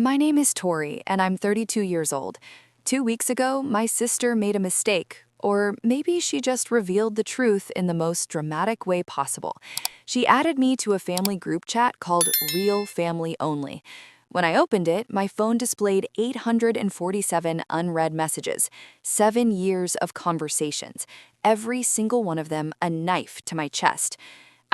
My name is Tori, and I'm 32 years old. 2 weeks ago, my sister made a mistake, or maybe she just revealed the truth in the most dramatic way possible. She added me to a family group chat called Real Family Only. When I opened it, my phone displayed 847 unread messages, 7 years of conversations, every single one of them a knife to my chest.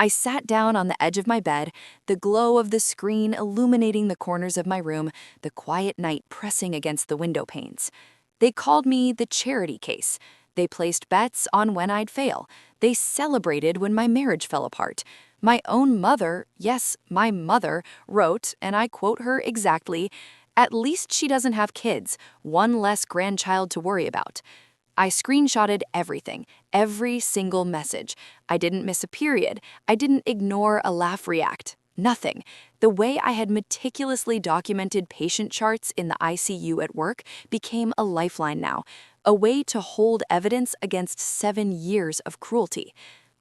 I sat down on the edge of my bed, the glow of the screen illuminating the corners of my room, the quiet night pressing against the window panes. They called me the charity case. They placed bets on when I'd fail. They celebrated when my marriage fell apart. My own mother, yes, my mother, wrote, and I quote her exactly, "At least she doesn't have kids, one less grandchild to worry about." I screenshotted everything, every single message. I didn't miss a period. I didn't ignore a laugh react. Nothing. The way I had meticulously documented patient charts in the ICU at work became a lifeline now, a way to hold evidence against 7 years of cruelty.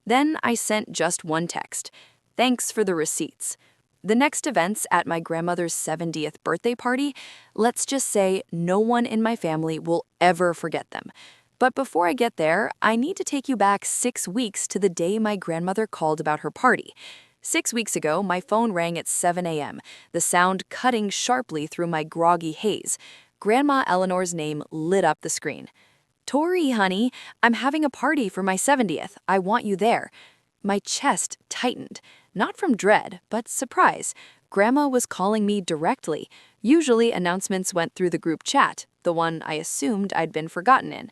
Then I sent just one text. "Thanks for the receipts." The next events at my grandmother's 70th birthday party, let's just say no one in my family will ever forget them. But before I get there, I need to take you back 6 weeks to the day my grandmother called about her party. 6 weeks ago, my phone rang at 7 a.m., the sound cutting sharply through my groggy haze. Grandma Eleanor's name lit up the screen. "Tori, honey, I'm having a party for my 70th. I want you there." My chest tightened, not from dread, but surprise. Grandma was calling me directly. Usually, announcements went through the group chat, the one I assumed I'd been forgotten in.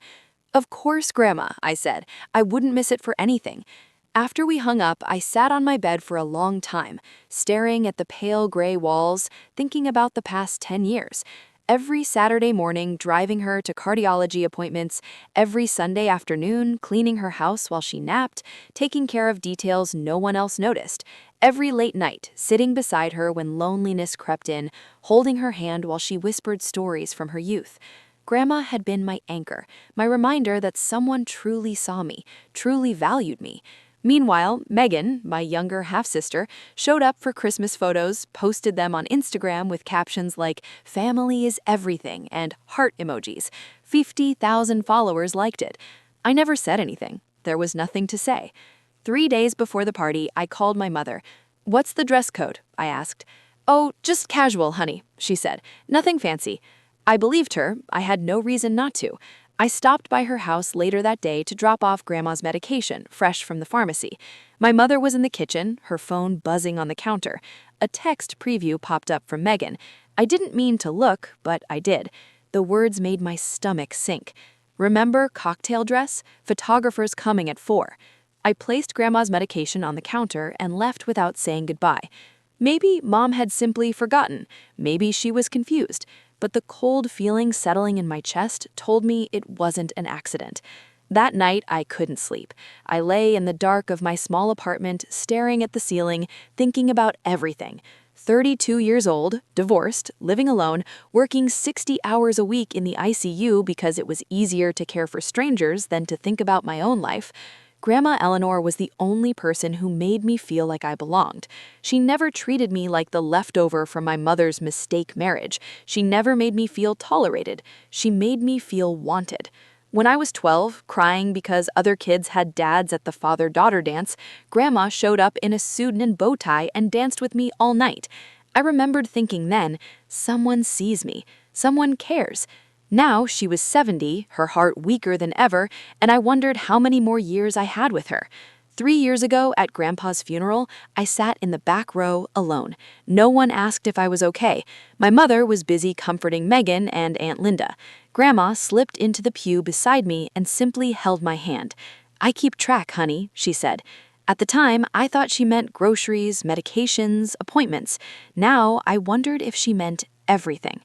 "Of course, Grandma," I said. "I wouldn't miss it for anything." After we hung up, I sat on my bed for a long time, staring at the pale gray walls, thinking about the past 10 years. Every Saturday morning, driving her to cardiology appointments, every Sunday afternoon, cleaning her house while she napped, taking care of details no one else noticed. Every late night, sitting beside her when loneliness crept in, holding her hand while she whispered stories from her youth. Grandma had been my anchor, my reminder that someone truly saw me, truly valued me. Meanwhile, Megan, my younger half-sister, showed up for Christmas photos, posted them on Instagram with captions like "Family is everything" and heart emojis. 50,000 followers liked it. I never said anything. There was nothing to say. 3 days before the party, I called my mother. "What's the dress code?" I asked. "Oh, just casual, honey," she said. "Nothing fancy." I believed her. I had no reason not to. I stopped by her house later that day to drop off Grandma's medication, fresh from the pharmacy. My mother was in the kitchen, her phone buzzing on the counter. A text preview popped up from Megan. I didn't mean to look, but I did. The words made my stomach sink. "Remember cocktail dress? Photographers coming at 4. I placed Grandma's medication on the counter and left without saying goodbye. Maybe Mom had simply forgotten. Maybe she was confused. But the cold feeling settling in my chest told me it wasn't an accident. That night, I couldn't sleep. I lay in the dark of my small apartment, staring at the ceiling, thinking about everything. 32 years old, divorced, living alone, working 60 hours a week in the ICU because it was easier to care for strangers than to think about my own life. Grandma Eleanor was the only person who made me feel like I belonged. She never treated me like the leftover from my mother's mistake marriage. She never made me feel tolerated. She made me feel wanted. When I was 12, crying because other kids had dads at the father-daughter dance, Grandma showed up in a suit and bow tie and danced with me all night. I remembered thinking then, someone sees me, someone cares. Now she was 70, her heart weaker than ever, and I wondered how many more years I had with her. 3 years ago, at Grandpa's funeral, I sat in the back row alone. No one asked if I was okay. My mother was busy comforting Megan and Aunt Linda. Grandma slipped into the pew beside me and simply held my hand. "I keep track, honey," she said. At the time, I thought she meant groceries, medications, appointments. Now, I wondered if she meant everything.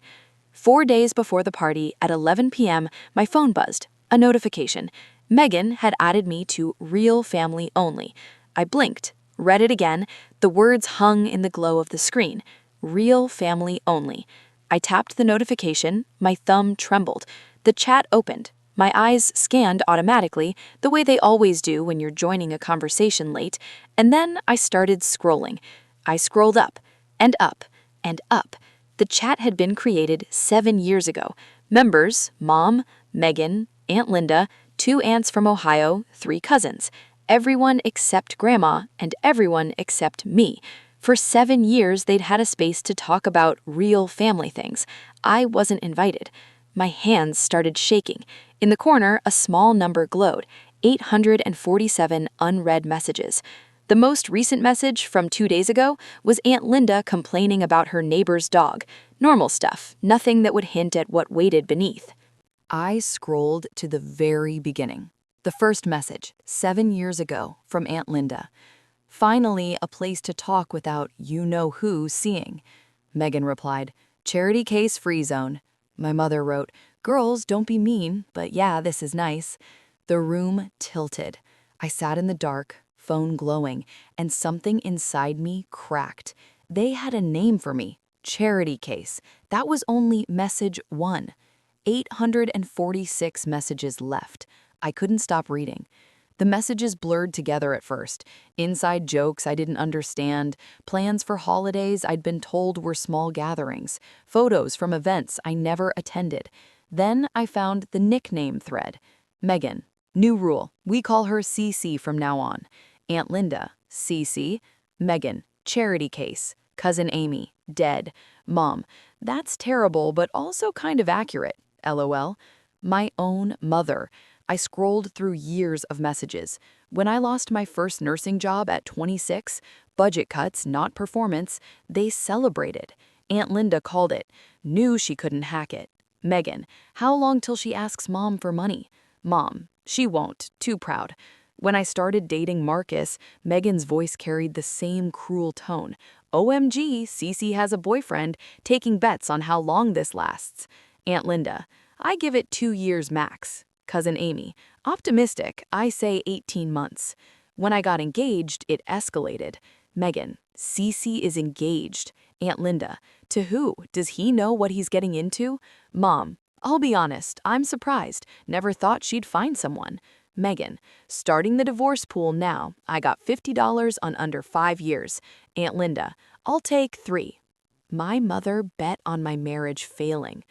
4 days before the party, at 11 p.m., my phone buzzed. A notification. Megan had added me to Real Family Only. I blinked, read it again. The words hung in the glow of the screen. Real Family Only. I tapped the notification. My thumb trembled. The chat opened. My eyes scanned automatically, the way they always do when you're joining a conversation late, and then I started scrolling. I scrolled up, and up, and up. The chat had been created 7 years ago. Members: Mom, Megan, Aunt Linda, 2 aunts from Ohio, 3 cousins. Everyone except Grandma, and everyone except me. For 7 years, they'd had a space to talk about real family things. I wasn't invited. My hands started shaking. In the corner, a small number glowed: 847 unread messages. The most recent message from 2 days ago was Aunt Linda complaining about her neighbor's dog. Normal stuff, nothing that would hint at what waited beneath. I scrolled to the very beginning. The first message, 7 years ago, from Aunt Linda. Finally, a place to talk without you-know-who seeing. Megan replied, "Charity case free zone." My mother wrote, "Girls, don't be mean, but yeah, this is nice." The room tilted. I sat in the dark, phone glowing, and something inside me cracked. They had a name for me, charity case. That was only message 1. 846 messages left. I couldn't stop reading. The messages blurred together at first. Inside jokes I didn't understand, plans for holidays I'd been told were small gatherings, photos from events I never attended. Then I found the nickname thread. Megan. New rule. We call her CC from now on. Aunt Linda. CC. Megan. Charity case. Cousin Amy. Dead. Mom. That's terrible, but also kind of accurate. LOL. My own mother. I scrolled through years of messages. When I lost my first nursing job at 26, budget cuts, not performance, they celebrated. Aunt Linda called it. Knew she couldn't hack it. Megan, how long till she asks Mom for money? Mom, she won't, too proud. When I started dating Marcus, Megan's voice carried the same cruel tone. OMG, Cece has a boyfriend, taking bets on how long this lasts. Aunt Linda, I give it 2 years max. Cousin Amy, optimistic, I say 18 months. When I got engaged, it escalated. Megan, Cece is engaged. Aunt Linda, to who? Does he know what he's getting into? Mom, I'll be honest, I'm surprised. Never thought she'd find someone. Megan, starting the divorce pool now. I got $50 on under 5 years. Aunt Linda, I'll take 3. My mother bet on my marriage failing.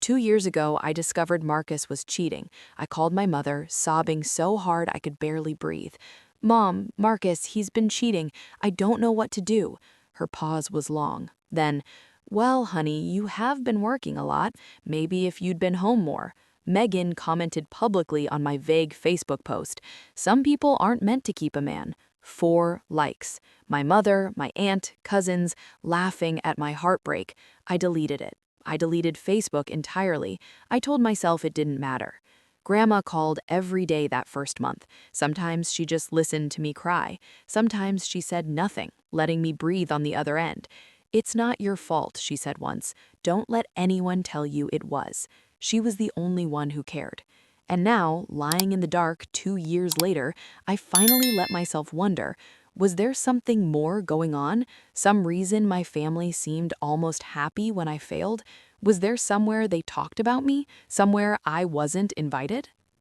2 years ago, I discovered Marcus was cheating. I called my mother, sobbing so hard I could barely breathe. Mom, Marcus, he's been cheating. I don't know what to do. Her pause was long. Then, well, honey, you have been working a lot. Maybe if you'd been home more. Megan commented publicly on my vague Facebook post. Some people aren't meant to keep a man. 4 likes. My mother, my aunt, cousins, laughing at my heartbreak. I deleted it. I deleted Facebook entirely. I told myself it didn't matter. Grandma called every day that first month. Sometimes she just listened to me cry. Sometimes she said nothing, letting me breathe on the other end. It's not your fault, she said once. Don't let anyone tell you it was. She was the only one who cared. And now, lying in the dark 2 years later, I finally let myself wonder, was there something more going on? Some reason my family seemed almost happy when I failed? Was there somewhere they talked about me? Somewhere I wasn't invited?